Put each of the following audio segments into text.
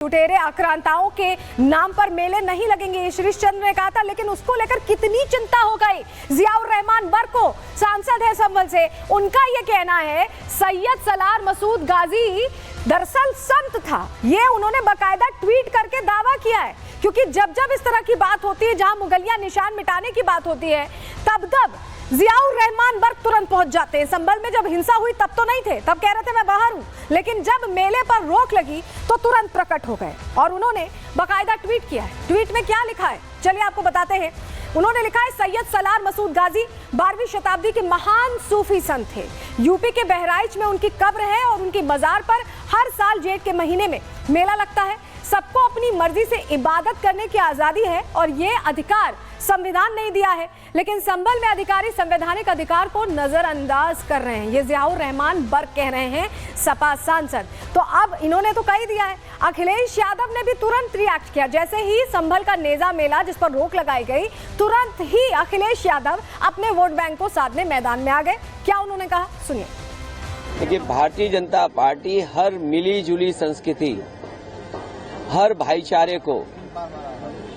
लुटेरे आक्रांताओं के नाम पर मेले नहीं लगेंगे, श्रीश चंद्र ने कहा था। लेकिन उसको लेकर कितनी चिंता हो गई जियाउर रहमान बर्क को, सांसद है संभल से। उनका यह कहना है सैयद सलार मसूद गाजी दरअसल संत था, ये उन्होंने बकायदा ट्वीट करके दावा किया है। क्योंकि जब जब इस तरह की बात होती है, जहां मुगलिया निशान मिटाने की बात होती है, तब जियाउर रहमान बर्क तुरंत पहुंच जाते हैं। संभल में जब हिंसा हुई तब तो नहीं थे, तब कह रहे थे मैं बाहर हूं, लेकिन जब मेले पर रोक लगी तो तुरंत प्रकट हो गए और उन्होंने बकायदा ट्वीट किया है। ट्वीट में क्या लिखा है चलिए आपको बताते हैं। उन्होंने लिखा है सैयद सलार मसूद गाजी 12वीं शताब्दी के महान सूफी संत थे। यूपी के बहराइच में उनकी कब्र है और उनकी मजार पर हर साल जेठ के महीने में मेला लगता है। सबको अपनी मर्जी से इबादत करने की आजादी है और ये अधिकार संविधान नहीं दिया है, लेकिन संभल में अधिकारी संवैधानिक अधिकार को नजरअंदाज कर रहे हैं। ये जियाउर रहमान बर्क कह रहे हैं, सपा सांसद। तो अब इन्होंने तो कह ही दिया है। अखिलेश यादव ने भी तुरंत रिएक्ट किया। जैसे ही संभल का नेजा मेला जिस पर रोक लगाई गई, तुरंत ही अखिलेश यादव अपने वोट बैंक को साधने मैदान में आ गए। क्या उन्होंने कहा सुनिए। देखिए, भारतीय जनता पार्टी हर मिली जुली संस्कृति, हर भाईचारे को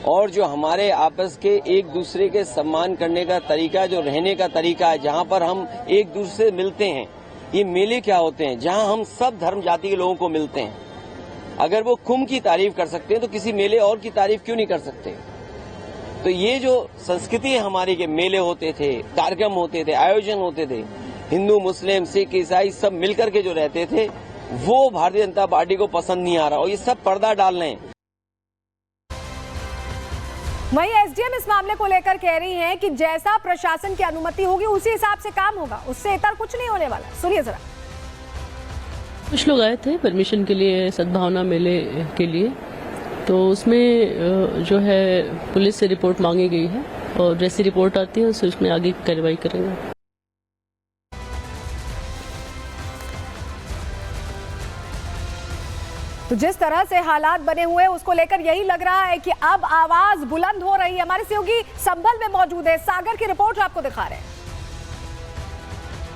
और जो हमारे आपस के एक दूसरे के सम्मान करने का तरीका, जो रहने का तरीका है, जहां पर हम एक दूसरे से मिलते हैं, ये मेले क्या होते हैं जहां हम सब धर्म जाति के लोगों को मिलते हैं। अगर वो कुंभ की तारीफ कर सकते हैं तो किसी मेले और की तारीफ क्यों नहीं कर सकते। तो ये जो संस्कृति है हमारी के मेले होते थे, कार्यक्रम होते थे, आयोजन होते थे, हिंदू मुस्लिम सिख ईसाई सब मिलकर के जो रहते थे, वो भारतीय जनता पार्टी को पसंद नहीं आ रहा और ये सब पर्दा डाल रहे हैं। वहीं एसडीएम इस मामले को लेकर कह रही हैं कि जैसा प्रशासन की अनुमति होगी उसी हिसाब से काम होगा, उससे इतर कुछ नहीं होने वाला। सुनिए जरा। कुछ लोग आए थे परमिशन के लिए, सद्भावना मेले के लिए, तो उसमें जो है पुलिस से रिपोर्ट मांगी गई है और जैसी रिपोर्ट आती है उसमें आगे कार्रवाई करेंगे। तो जिस तरह से हालात बने हुए उसको लेकर यही लग रहा है कि अब आवाज बुलंद हो रही है। हमारे सहयोगी संभल में मौजूद है, सागर की रिपोर्ट आपको दिखा रहे हैं।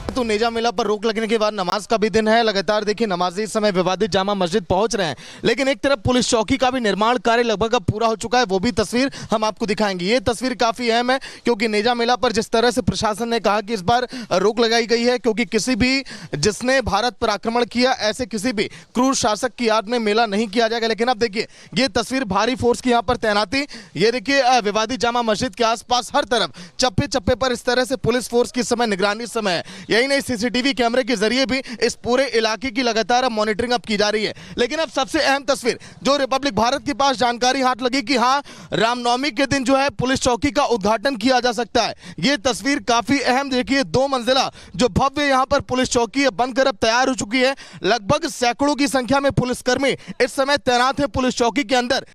तो नेजा मेला पर रोक लगने के बाद नमाज का भी दिन है। लगातार देखिए नमाजी इस समय विवादित जामा मस्जिद पहुंच रहे हैं, लेकिन एक तरफ पुलिस चौकी का भी निर्माण कार्य लगभग अब पूरा हो चुका है। वो भी तस्वीर हम आपको दिखाएंगे। ये तस्वीर काफी अहम है क्योंकि नेजा मेला पर जिस तरह से प्रशासन ने कहा कि इस बार रोक लगाई गई है, क्योंकि किसी भी जिसने भारत पर आक्रमण किया, ऐसे किसी भी क्रूर शासक की याद में मेला नहीं किया जाएगा। लेकिन अब देखिए ये तस्वीर भारी फोर्स की यहाँ पर तैनाती, ये देखिए विवादित जामा मस्जिद के आसपास हर तरफ चप्पे चप्पे पर इस तरह से पुलिस फोर्स की समय निगरानी इस समय है। यही नहीं, सीसीटीवी कैमरे के जरिए भी इस पूरे इलाके की लगातार मॉनिटरिंग अब की जा रही है। लेकिन अब सबसे अहम तस्वीर जो रिपब्लिक भारत के पास जानकारी हाथ लगी कि हाँ, रामनवमी के दिन जो है पुलिस चौकी का उद्घाटन किया जा सकता है। ये तस्वीर काफी अहम, देखिए 2 मंजिला जो भव्य यहाँ पर पुलिस चौकी बनकर अब तैयार हो चुकी है। लगभग सैकड़ों की संख्या में पुलिसकर्मी इस समय तैनात है पुलिस चौकी के अंदर।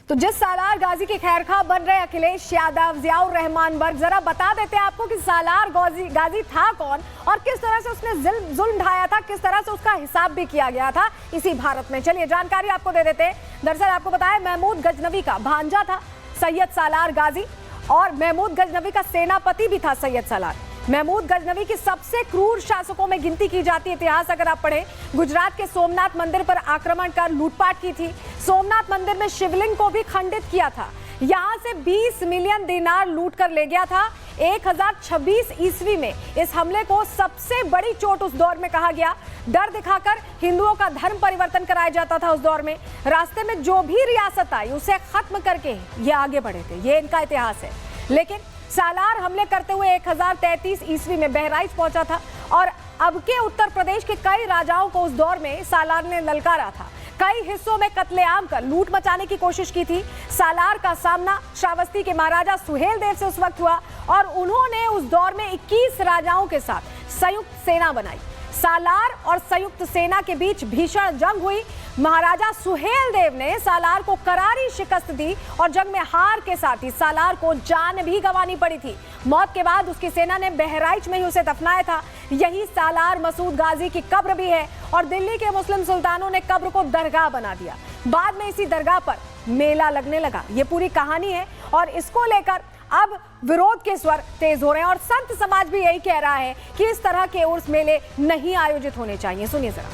तो जिस सालार गाजी के खैरखा बन रहे अखिलेश यादव, जियाउर रहमान बर्क, जरा बता देते हैं आपको कि सालार गाजी था कौन और किस तरह से उसने जुल्म ढाया था, किस तरह से उसका हिसाब भी किया गया था इसी भारत में। चलिए जानकारी आपको दे देते हैं। दरअसल आपको बताया महमूद गजनवी का भांजा था सैयद सालार गाजी और महमूद गजनवी का सेनापति भी था सैयद सालार। महमूद गजनवी की सबसे क्रूर शासकों में गिनती की जाती है। इतिहास अगर आप पढ़े, गुजरात के सोमनाथ मंदिर पर आक्रमण कर लूटपाट की थी, सोमनाथ मंदिर में शिवलिंग को भी खंडित किया था, यहां से 20 मिलियन दिनार लूट कर ले गया था। 1026 ईस्वी में इस हमले को सबसे बड़ी चोट उस दौर में कहा गया। डर दिखाकर हिंदुओं का धर्म परिवर्तन कराया जाता था उस दौर में। रास्ते में जो भी रियासत आई उसे खत्म करके ये आगे बढ़े थे, ये इनका इतिहास है। लेकिन सालार हमले करते हुए 1033 ईस्वी में बहराइच पहुंचा था और अब के उत्तर प्रदेश के कई राजाओं को उस दौर में सालार ने ललकारा था। कई हिस्सों में कत्लेआम कर लूट मचाने की कोशिश की थी। सालार का सामना श्रावस्ती के महाराजा सुहेल देव से उस वक्त हुआ और उन्होंने उस दौर में 21 राजाओं के साथ संयुक्त सेना बनाई। सालार और संयुक्त सेना के बीच भीषण जंग हुई। महाराजा सुहेल देव ने सालार को करारी शिकस्त दी और जंग में हार के साथ ही सालार को जान भी गंवानी पड़ी थी। मौत के बाद उसकी सेना ने बहराइच में ही उसे दफनाया था। यही सालार मसूद गाजी की कब्र भी है और दिल्ली के मुस्लिम सुल्तानों ने कब्र को दरगाह बना दिया। बाद में इसी दरगाह पर मेला लगने लगा। ये पूरी कहानी है और इसको लेकर अब विरोध के स्वर तेज हो रहे हैं और संत समाज भी यही कह रहा है कि इस तरह के उर्स मेले नहीं आयोजित होने चाहिए। सुनिए जरा।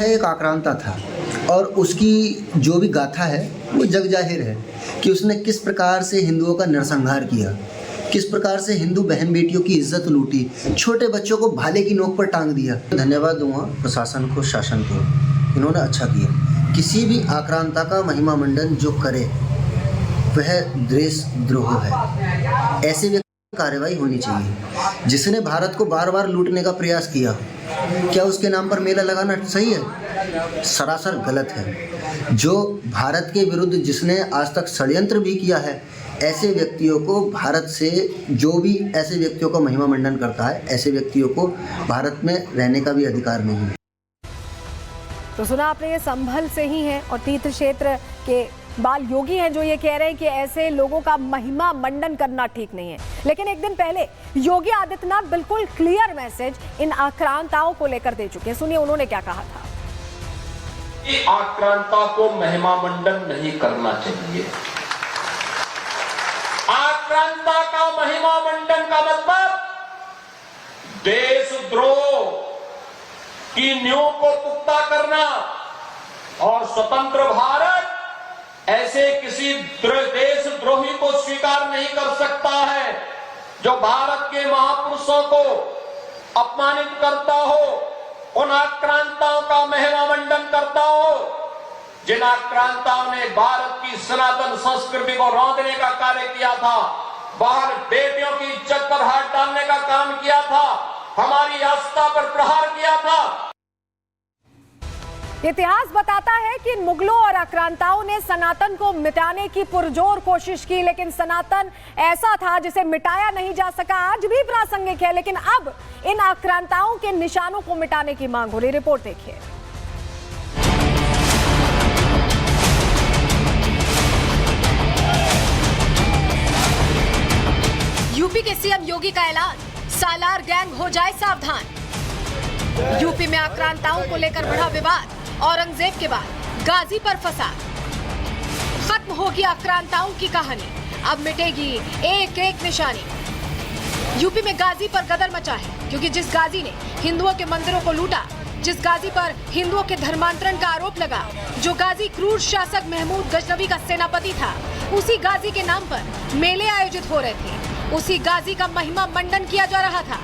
एक आक्रांता था और उसकी जो भी गाथा है वो जग जाहिर है कि उसने किस प्रकार से हिंदुओं का नरसंहार किया, किस प्रकार से हिंदू बहन बेटियों की इज्जत लूटी, छोटे बच्चों को भाले की नोक पर टांग दिया। धन्यवाद दूंगा प्रशासन को, शासन को, इन्होंने अच्छा किया। किसी भी आक्रांता का महिमा मंडन जो करे वह देशद्रोह है। ऐसे व्यक्ति पर कार्रवाई होनी चाहिए। जिसने भारत को बार बार लूटने का प्रयास किया, क्या उसके नाम पर मेला लगाना सही है? सरासर गलत है। जो भारत के विरुद्ध जिसने आज तक षड्यंत्र भी किया है, ऐसे व्यक्तियों को भारत से, जो भी ऐसे व्यक्तियों का महिमा मंडन करता है, ऐसे व्यक्तियों को भारत में रहने का भी अधिकार नहीं है। तो सुना आपने, ये संभल से ही हैं और तीर्थ क्षेत्र के बाल योगी हैं जो ये कह रहे हैं कि ऐसे लोगों का महिमा मंडन करना ठीक नहीं है। लेकिन एक दिन पहले योगी आदित्यनाथ बिल्कुल क्लियर मैसेज इन आक्रांताओं को लेकर दे चुके हैं। सुनिए उन्होंने क्या कहा था। आक्रांता को महिमा मंडन नहीं करना चाहिए। आक्रांता का महिमा मंडन का मतलब देशद्रोह की नींव को पुख्ता करना, और स्वतंत्र भारत ऐसे किसी देशद्रोही को स्वीकार नहीं कर सकता है जो भारत के महापुरुषों को अपमानित करता हो, उन आक्रांताओं का महिमा मंडन करता हो, जिन आक्रांताओं ने भारत की सनातन संस्कृति को रौंदने का कार्य किया था, बाहर बेटियों की इज्जत पर हाथ डालने का काम किया था, हमारी आस्था पर प्रहार किया था। इतिहास बताता है कि मुगलों और आक्रांताओं ने सनातन को मिटाने की पुरजोर कोशिश की, लेकिन सनातन ऐसा था जिसे मिटाया नहीं जा सका। आज भी प्रासंगिक है, लेकिन अब इन आक्रांताओं के निशानों को मिटाने की मांग हो रही। रिपोर्ट देखिए। यूपी के सीएम योगी का ऐलान, सालार गैंग हो जाए सावधान। यूपी में आक्रांताओं को लेकर बढ़ा विवाद, औरंगजेब के बाद गाजी पर फंसा। खत्म होगी आक्रांताओं की कहानी, अब मिटेगी एक एक निशानी। यूपी में गाजी पर गदर मचा है, क्योंकि जिस गाजी ने हिंदुओं के मंदिरों को लूटा, जिस गाजी पर हिंदुओं के धर्मांतरण का आरोप लगा, जो गाजी क्रूर शासक महमूद गजनवी का सेनापति था, उसी गाजी के नाम पर मेले आयोजित हो रहे थे, उसी गाजी का महिमा मंडन किया जा रहा था,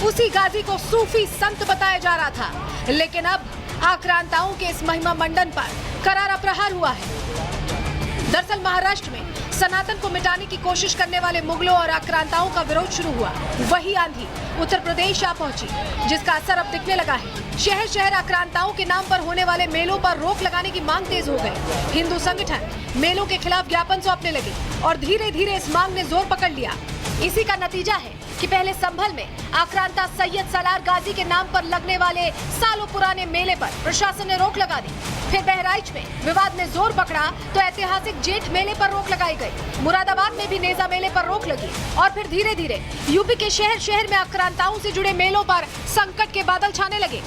उसी गाजी को सूफी संत बताया जा रहा था। लेकिन अब आक्रांताओं के इस महिमा मंडन पर करारा प्रहार हुआ है। दरअसल महाराष्ट्र में सनातन को मिटाने की कोशिश करने वाले मुगलों और आक्रांताओं का विरोध शुरू हुआ। वही आंधी उत्तर प्रदेश आ पहुंची, जिसका असर अब दिखने लगा है। शहर शहर आक्रांताओं के नाम पर होने वाले मेलों पर रोक लगाने की मांग तेज हो गई। हिंदू संगठन मेलों के खिलाफ ज्ञापन सौंपने लगे और धीरे धीरे इस मांग ने जोर पकड़ लिया। इसी का नतीजा है कि पहले संभल में आक्रांता सैयद सालार गाजी के नाम पर लगने वाले सालों पुराने मेले पर प्रशासन ने रोक लगा दी। फिर बहराइच में विवाद ने जोर पकड़ा तो ऐतिहासिक जेठ मेले पर रोक लगाई गई। मुरादाबाद में भी नेजा मेले पर रोक लगी और फिर धीरे धीरे यूपी के शहर शहर में आक्रांताओं से जुड़े मेलों पर संकट के बादल छाने लगे।